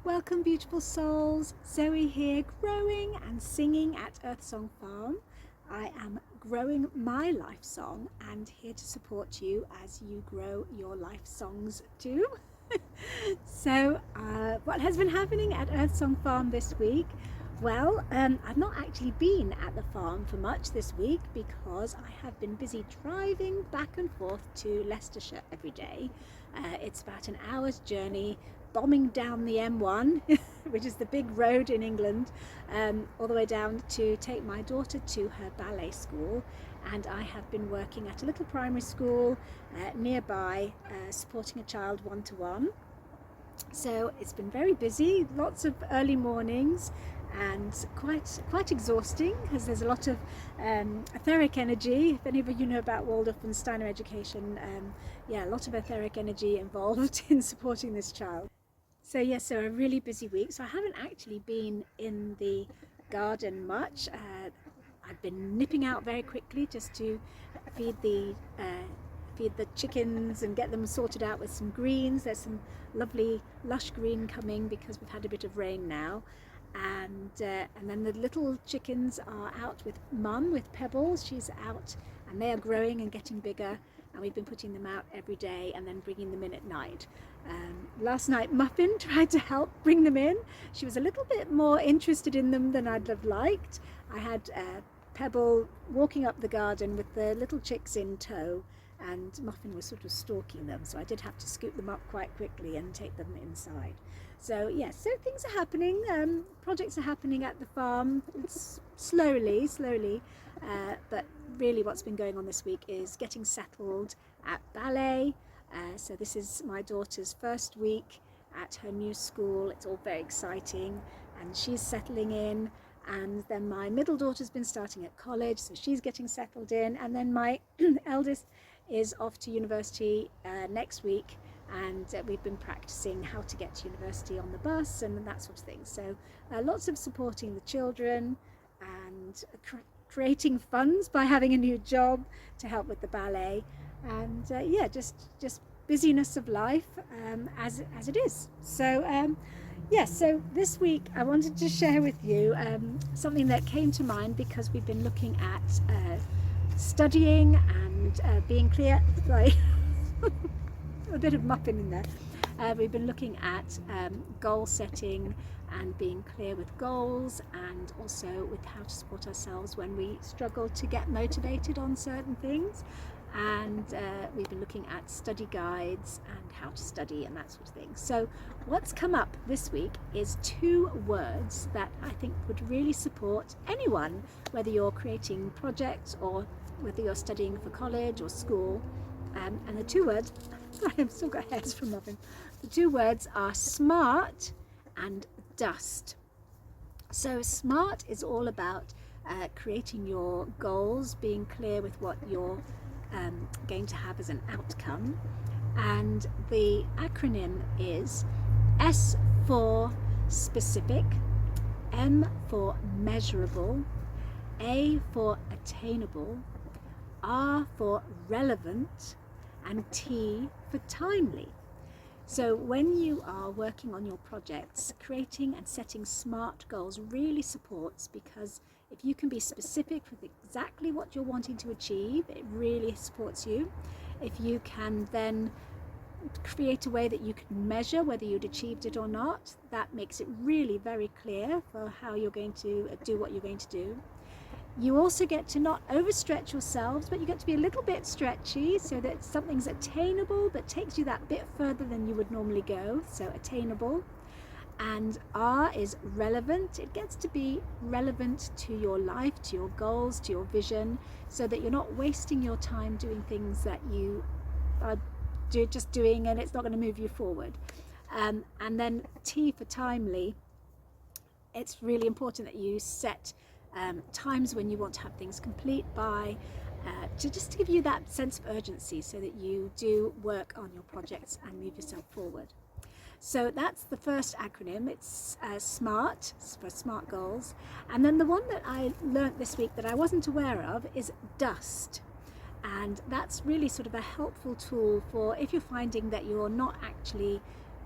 Welcome, beautiful souls. Zoe here, growing and singing at EarthSongFarm. I am growing my life song and here to support you as you grow your life songs too. What has been happening at EarthSongFarm this week? Well, I've not actually been at the farm for much this week because I have been busy driving back and forth to Leicestershire every day. It's about an hour's journey, bombing down the M1, which is the big road in England, all the way down to take my daughter to her ballet school. And I have been working at a little primary school nearby, supporting a child one-to-one. So it's been very busy, lots of early mornings, and quite exhausting because there's a lot of etheric energy. If any of you know about Waldorf and Steiner education, a lot of etheric energy involved in supporting this child. So a really busy week. So I haven't actually been in the garden much. I've been nipping out very quickly just to feed the chickens and get them sorted out with some greens. There's some lovely lush green coming because we've had a bit of rain now. And then the little chickens are out with Mum, with Pebbles. She's out and they are growing and getting bigger, and we've been putting them out every day and then bringing them in at night. Last night Muffin tried to help bring them in. She was a little bit more interested in them than I'd have liked. I had Pebble walking up the garden with the little chicks in tow, and Muffin was sort of stalking them, so I did have to scoop them up quite quickly and take them inside. So things are happening, projects are happening at the farm. It's slowly, but really what's been going on this week is getting settled at ballet. So this is my daughter's first week at her new school. It's all very exciting and she's settling in. And then my middle daughter's been starting at college, so she's getting settled in. And then my eldest is off to university next week, and we've been practicing how to get to university on the bus and that sort of thing. So lots of supporting the children and creating funds by having a new job to help with the ballet, and just busyness of life as it is. So this week I wanted to share with you something that came to mind because we've been looking at studying and being clear. Sorry, a bit of muffin in there. We've been looking at goal setting and being clear with goals, and also with how to support ourselves when we struggle to get motivated on certain things. And we've been looking at study guides and how to study and that sort of thing. So what's come up this week is 2 words that I think would really support anyone, whether you're creating projects or whether you're studying for college or school. And the 2 words, I've still got hairs from Robin. The 2 words are smart and dust. So smart is all about creating your goals, being clear with what you're going to have as an outcome, and the acronym is S for specific, M for measurable, A for attainable, R for relevant, and T for timely. So when you are working on your projects, creating and setting SMART goals really supports, because if you can be specific with exactly what you're wanting to achieve, it really supports you. If you can then create a way that you can measure whether you'd achieved it or not, that makes it really very clear for how you're going to do what you're going to do. You also get to not overstretch yourselves, but you get to be a little bit stretchy so that something's attainable but takes you that bit further than you would normally go, so attainable. And R is relevant. It gets to be relevant to your life, to your goals, to your vision, so that you're not wasting your time doing things that you are just doing and it's not going to move you forward. And then T for timely. It's really important that you set times when you want to have things complete by, just to give you that sense of urgency so that you do work on your projects and move yourself forward. So that's the first acronym. It's SMART, for SMART goals. And then the one that I learnt this week that I wasn't aware of is DUST. And that's really sort of a helpful tool for if you're finding that you're not actually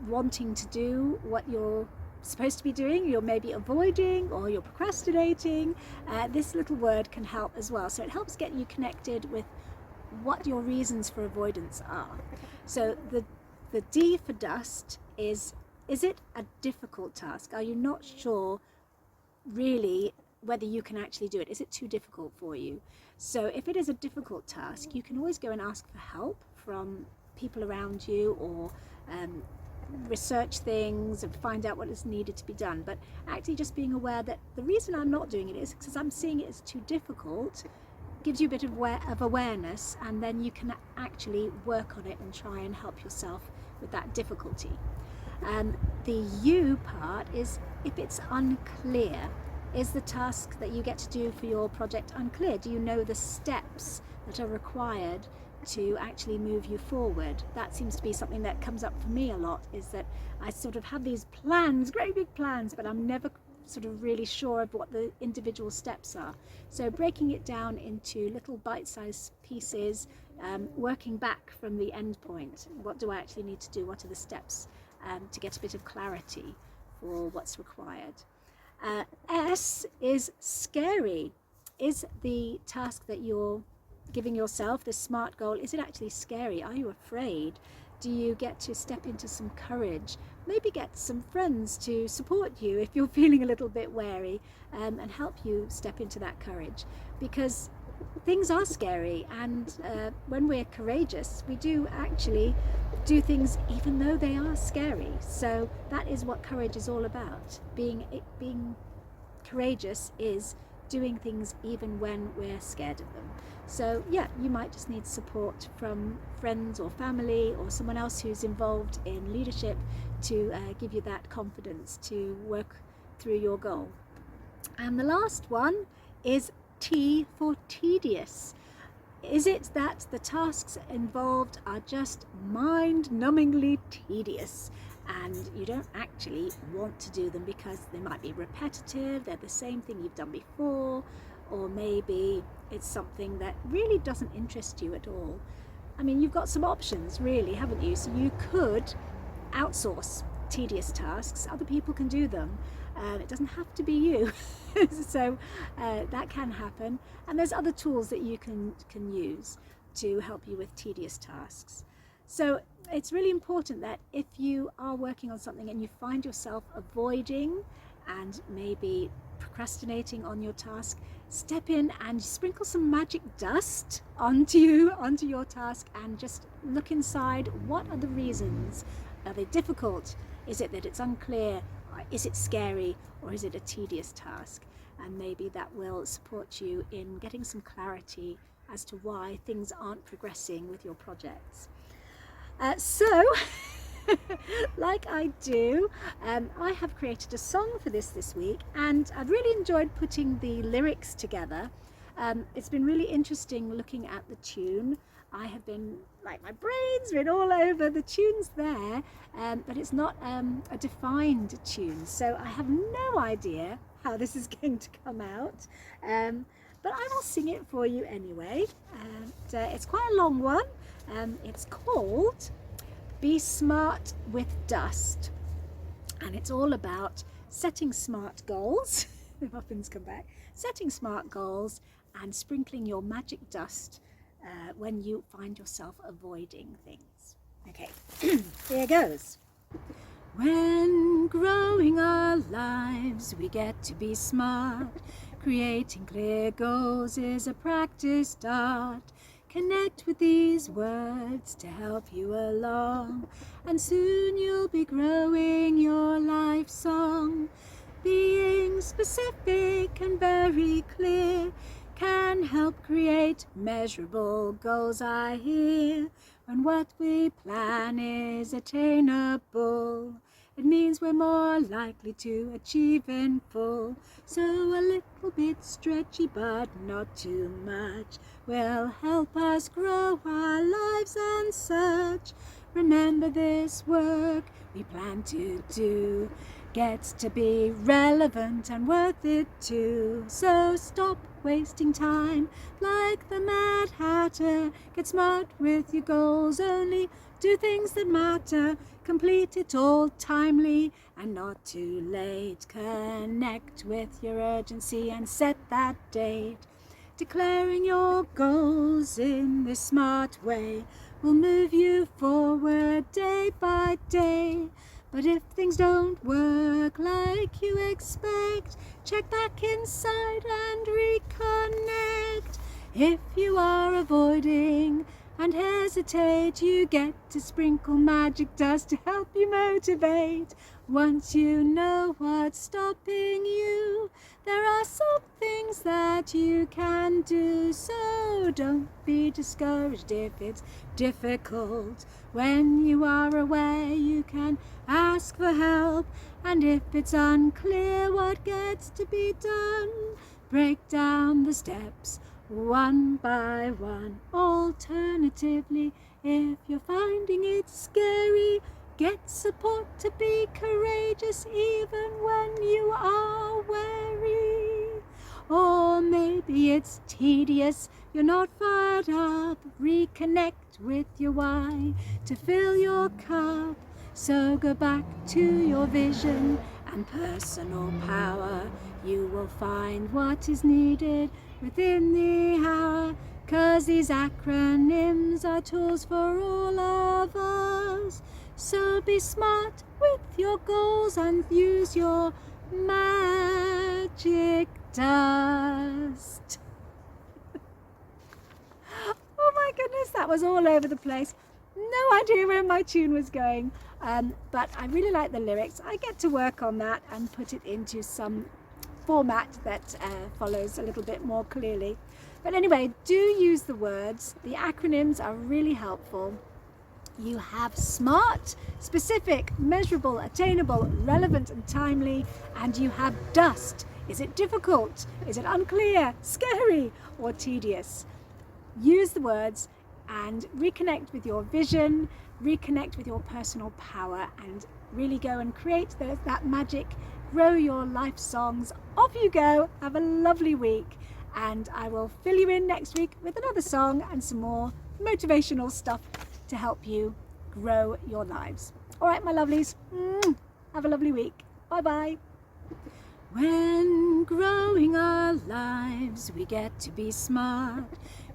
wanting to do what you're supposed to be doing, you're maybe avoiding, or you're procrastinating, this little word can help as well. So it helps get you connected with what your reasons for avoidance are. So the D for dust is it a difficult task? Are you not sure really whether you can actually do it? Is it too difficult for you? So if it is a difficult task, you can always go and ask for help from people around you, or research things and find out what is needed to be done. But actually just being aware that the reason I'm not doing it is because I'm seeing it as too difficult, gives you a bit of awareness, and then you can actually work on it and try and help yourself with that difficulty. The U part is if it's unclear. Is the task that you get to do for your project unclear? Do you know the steps that are required to actually move you forward? That seems to be something that comes up for me a lot, is that I sort of have these plans, great big plans, but I'm never sort of really sure of what the individual steps are. So breaking it down into little bite-sized pieces, working back from the end point. What do I actually need to do? What are the steps to get a bit of clarity for what's required? S is scary. Is the task that you're giving yourself, the SMART goal, is it actually scary? Are you afraid? Do you get to step into some courage? Maybe get some friends to support you if you're feeling a little bit wary, and help you step into that courage, because things are scary, and when we're courageous, we do actually do things even though they are scary. So that is what courage is all about. Being courageous is doing things even when we're scared of them. So yeah, you might just need support from friends or family or someone else who's involved in leadership to give you that confidence to work through your goal. And the last one is T for tedious. Is it that the tasks involved are just mind-numbingly tedious and you don't actually want to do them because they might be repetitive, they're the same thing you've done before, or maybe it's something that really doesn't interest you at all? I mean, you've got some options really, haven't you? So you could outsource tedious tasks. Other people can do them. It doesn't have to be you. So that can happen. And there's other tools that you can use to help you with tedious tasks. So it's really important that if you are working on something and you find yourself avoiding and maybe procrastinating on your task, step in and sprinkle some magic dust onto your task and just look inside. What are the reasons? Are they difficult? Is it that it's unclear? Is it scary? Or is it a tedious task? And maybe that will support you in getting some clarity as to why things aren't progressing with your projects. So, like I do, I have created a song for this week, and I've really enjoyed putting the lyrics together. It's been really interesting looking at the tune. I have been, like, my brain's been all over the tunes there, but it's not a defined tune, so I have no idea how this is going to come out. But I will sing it for you anyway. It's quite a long one. It's called Be Smart with Dust, and it's all about setting smart goals. The muffins come back. Setting smart goals and sprinkling your magic dust when you find yourself avoiding things. Okay, here goes. When growing our lives, we get to be smart. Creating clear goals is a practice start. Connect with these words to help you along, and soon you'll be growing your life song. Being specific and very clear can help create measurable goals, I hear. When what we plan is attainable, it means we're more likely to achieve in full. So a little bit stretchy, but not too much, will help us grow our lives and such. Remember this work we plan to do gets to be relevant and worth it too. So stop wasting time like the Mad Hatter. Get smart with your goals, only do things that matter. Complete it all timely and not too late. Connect with your urgency and set that date. Declaring your goals in this smart way will move you forward day by day. But if things don't work like you expect, check back inside and reconnect. If you are avoiding and hesitate, you get to sprinkle magic dust to help you motivate. Once you know what's stopping you, there are some things that you can do. So don't be discouraged if it's difficult. When you are aware, you can ask for help. And if it's unclear what gets to be done, break down the steps one by one. Alternatively, if you're finding it scary, get support to be courageous even when you are wary. Or maybe it's tedious, you're not fired up. Reconnect with your why to fill your cup. So go back to your vision and personal power. You will find what is needed within the hour. 'Cause these acronyms are tools for all of us. So be smart with your goals and use your magic dust. Oh my goodness, that was all over the place. No idea where my tune was going, but I really like the lyrics. I get to work on that and put it into some format that follows a little bit more clearly. But anyway, do use the words. The acronyms are really helpful. You have SMART, specific, measurable, attainable, relevant and timely, and you have DUST. Is it difficult? Is it unclear, scary or tedious? Use the words and reconnect with your vision, reconnect with your personal power, and really go and create that magic. Grow your life songs. Off you go. Have a lovely week, and I will fill you in next week with another song and some more motivational stuff to help you grow your lives. All right, my lovelies. Have a lovely week. Bye bye. When growing our lives, we get to be smart.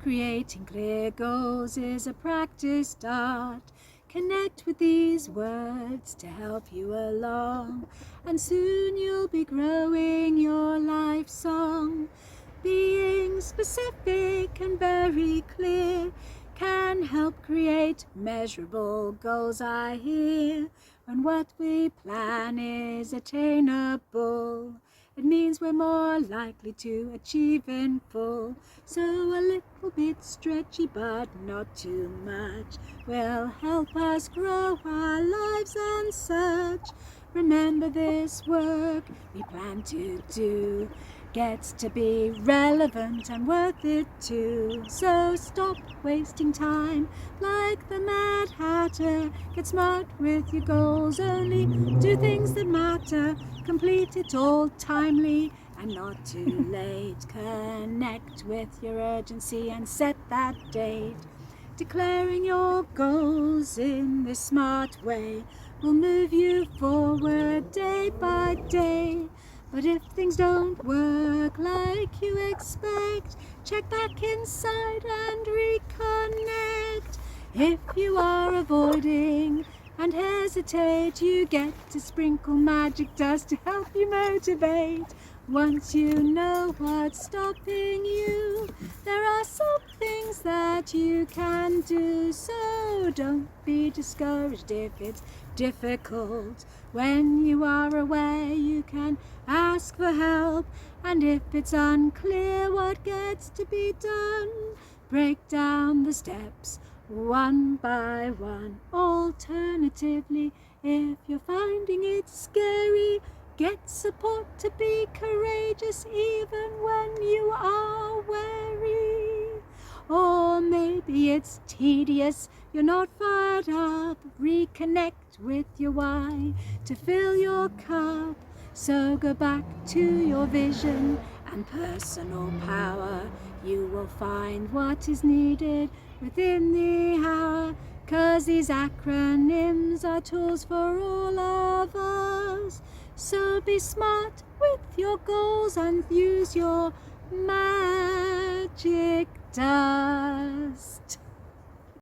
Creating clear goals is a practice start. Connect with these words to help you along, and soon you'll be growing your life song. Being specific and very clear can help create measurable goals, I hear. When what we plan is attainable, it means we're more likely to achieve in full. So a little bit stretchy, but not too much, will help us grow our lives and such. Remember this work we plan to do gets to be relevant and worth it too. So stop wasting time like the Mad Hatter. Get smart with your goals, only do things that matter. Complete it all timely and not too late. Connect with your urgency and set that date. Declaring your goals in this smart way will move you forward day by day. But if things don't work like you expect, check back inside and reconnect. If you are avoiding and hesitate, you get to sprinkle magic dust to help you motivate. Once you know what's stopping you, there are some things that you can do. So don't be discouraged if it's difficult. When you are aware, you can ask for help. And if it's unclear what gets to be done, break down the steps one by one. Alternatively, if you're finding it scary, get support to be courageous even when you are wary. Or maybe it's tedious, you're not fired up. Reconnect with your why to fill your cup. So go back to your vision and personal power. You will find what is needed within the hour. 'Cause these acronyms are tools for all of us. So be smart with your goals and use your magic dust.